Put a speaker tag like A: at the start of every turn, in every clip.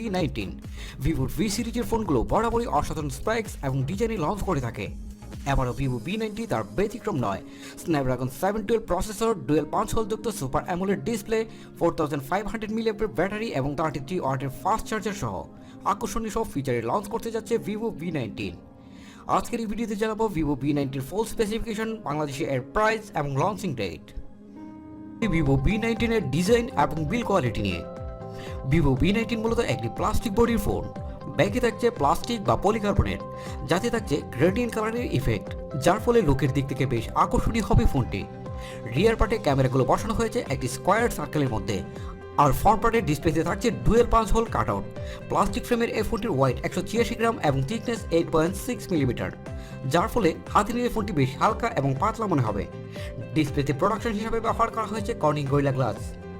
A: V19। ভিভোর V সিরিজের ফোনগুলো বরাবরই অসাধারণ স্পেক্স এবং ডিজাইনে লঞ্চ করে থাকে। এবারও ভিভো V19 তার ব্যতিক্রম নয়। স্ন্যাপড্রাগন 712 প্রসেসর, ডুয়েল 5 হোলযুক্ত super AMOLED display, 4500 milliampere battery এবং 33 ওয়াটের ফাস্ট চার্জার সহ আকর্ষণীয় সব ফিচারে লঞ্চ করতে যাচ্ছে ভিভো V19। আজকের এই ভিডিওতে জানাবো ভিভো V19 ফুল স্পেসিফিকেশন, বাংলাদেশে এর প্রাইস এবং লঞ্চিং ডেট। ভিভো V19 এর ডিজাইন এবং বিল কোয়ালিটি নিয়ে। ভিভো V19 মূলত একটি প্লাস্টিক বডির ফোন। ব্যাগে থাকছে প্লাস্টিক বা পলিকার্বনেট, যাতে থাকছে গ্রেডিয়েন্ট কালারের ইফেক্ট, যার ফলে লুকের দিক থেকে বেশ আকর্ষণীয় হবে ফোনটি। রিয়ার পার্টে ক্যামেরাগুলো বসানো হয়েছে একটি স্কোয়ার সার্কেলের মধ্যে, আর ফ্রন্ট পার্টের ডিসপ্লেতে থাকছে ডুয়েল 5 হোল কাটআউট। প্লাস্টিক ফ্রেমের এই ফোনটির ওয়েট 186 গ্রাম এবং থিকনেস 8.6 মিলিমিটার, যার ফলে হাতে নিলে ফোনটি বেশ হালকা এবং পাতলা মনে হবে। ডিসপ্লেতে প্রোডাকশন হিসাবে ব্যবহার করা হয়েছে কর্নিং গরিলা গ্লাস,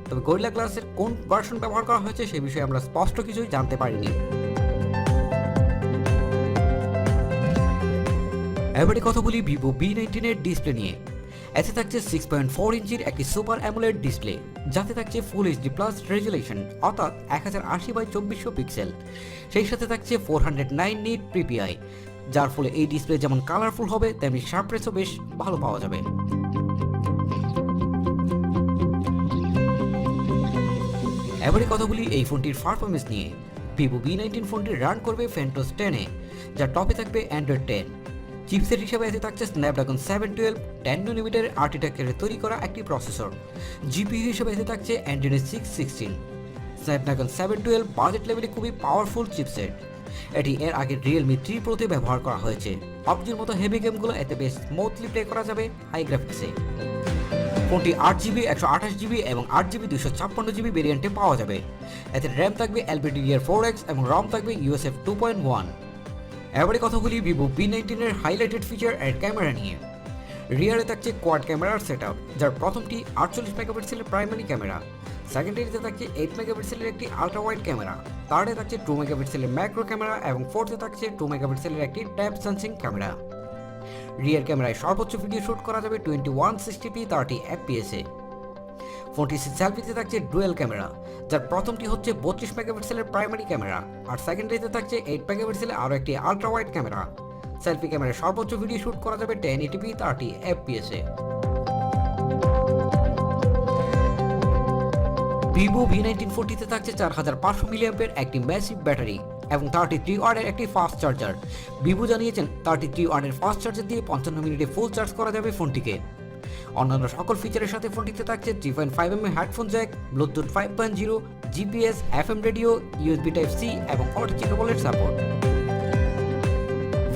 A: তবে গরিলা গ্লাসের কোন ভার্সন ব্যবহার করা হয়েছে সে বিষয়ে আমরা স্পষ্ট কিছুই জানতে পারিনি। এবারে কথা বলি ভিভো V19 এর ডিসপ্লে নিয়ে। এতে থাকছে 6.4 ইঞ্চির একটি সুপার অ্যামোলেড ডিসপ্লে, যাতে থাকছে ফুল এইচডি প্লাস রেজুলেশন অর্থাৎ 1080x2400 পিক্সেল। সেই সাথে থাকছে 409 নিট পিপিআই, যার ফলে এই ডিসপ্লে যেমন কালারফুল হবে তেমনি শার্পনেসও বেশ ভালো পাওয়া যাবে। এবারে কথা বলি এই ফোনটির পারফরমেন্স নিয়ে। ভিভো V19 ফোনটি রান করবে ফেন্টোস 10-এ, যার টপে থাকবে অ্যান্ড্রয়েড 10। চিপসেট হিসেবে এতে থাকছে স্ন্যাপড্রাগন 712 10 নm আর্কিটেকচারে তৈরি করা একটি প্রসেসর। জিপিইউ হিসেবে এতে থাকছে অ্যান্ড্রয়েড 616। স্ন্যাপড্রাগন 712 বাজেট লেভেলে খুবই পাওয়ারফুল চিপসেট। এটি এর আগে রিয়েলমি 3 প্রোতে ব্যবহার করা হয়েছে। পাবজির মতো হেভি গেমগুলো এতে বেশ স্মুথলি প্লে করা যাবে হাই গ্রাফিক্সে। ফোনটি 8GB 128GB এবং 8GB 256GB ভেরিয়েন্টে পাওয়া যাবে। এতে র্যাম থাকবে LPDDR4X এবং রম থাকবে USF 2.1। এবারে কথা বলি ভিভো V19 এর হাইলাইটেড ফিচার এর ক্যামেরা নিয়ে। রিয়ারে থাকছে কোয়াড ক্যামেরার সেটআপ, যার প্রথমটি 48 মেগাপিক্সেলের প্রাইমারি ক্যামেরা, সেকেন্ডারিতে থাকছে 8 মেগাপিক্সেলের একটি আলট্রা ওয়াইড ক্যামেরা, থার্ডে থাকছে 2 মেগাপিক্সেলের ম্যাক্রো ক্যামেরা এবং ফোর্থে থাকছে 2 মেগাপিক্সেলের একটি ট্যাব সেন্সিং ক্যামেরা। রিয়ার ক্যামেরায় সর্বোচ্চ ভিডিও শুট করা যাবে 2160p 30 fps এ। ফোনটির সেলফিতে থাকছে ডুয়েল ক্যামেরা, যার প্রথমটি হচ্ছে 32 মেগাপিক্সেলের প্রাইমারি ক্যামেরা আর সেকেন্ডারিতে থাকছে 8 মেগাপিক্সেলের আরও একটি আলট্রা ওয়াইড ক্যামেরা। সেলফি ক্যামেরায় সর্বোচ্চ ভিডিও শুট করা যাবে 1080p 30 fps এ। ভিভো V19 ফোনটিতে থাকছে 4500 মিলিঅ্যাম্পিয়ার একটি ম্যাসিভ ব্যাটারি এবং 33 ওয়াটের একটি ফাস্ট চার্জার। ভিভো জানিয়েছেন 33 ওয়াটের ফাস্ট চার্জার দিয়ে 55 মিনিটে ফুল চার্জ করা যাবে ফোনটিকে। অন্যান্য সকল ফিচারের সাথে ফোনটিতে থাকছে 3.5mm headphone Jack, Bluetooth 5.0, GPS, FM radio, USB Type-C এবং অটো চেকবলের সাপোর্ট।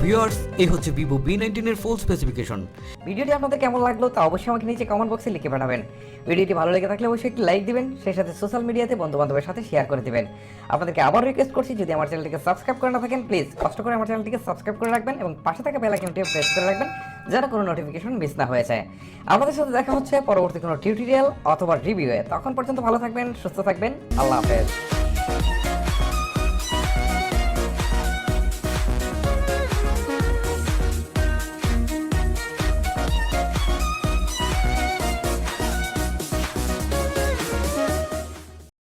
A: ভিউয়ার্স, এই হচ্ছে ভিভো V19 এর ফুল স্পেসিফিকেশন।
B: ভিডিওটি আপনাদের কেমন লাগলো তা অবশ্যই আমাকে নিচে কমেন্ট বক্সে লিখে পাঠাবেন। ভিডিওটি ভালো লেগে থাকলে অবশ্যই একটি লাইক দিবেন, সেই সাথে সোশ্যাল মিডিয়াতে বন্ধু-বান্ধবের সাথে শেয়ার করে দিবেন। আপনাদেরকে আবার রিকোয়েস্ট করছি, যদি আমার চ্যানেলটিকে সাবস্ক্রাইব করে না থাকেন প্লিজ কষ্ট করে আমার চ্যানেলটিকে সাবস্ক্রাইব করে রাখবেন এবং পাশে থাকা বেল আইকনটি প্রেস করে রাখবেন, যেন কোনো নোটিফিকেশন মিস না হয়ে যায়। আপনাদের সাথে দেখা হচ্ছে পরবর্তী কোনো টিউটোরিয়াল অথবা রিভিউয়ে। তখন পর্যন্ত ভালো থাকবেন, সুস্থ থাকবেন। আল্লাহ হাফেজ।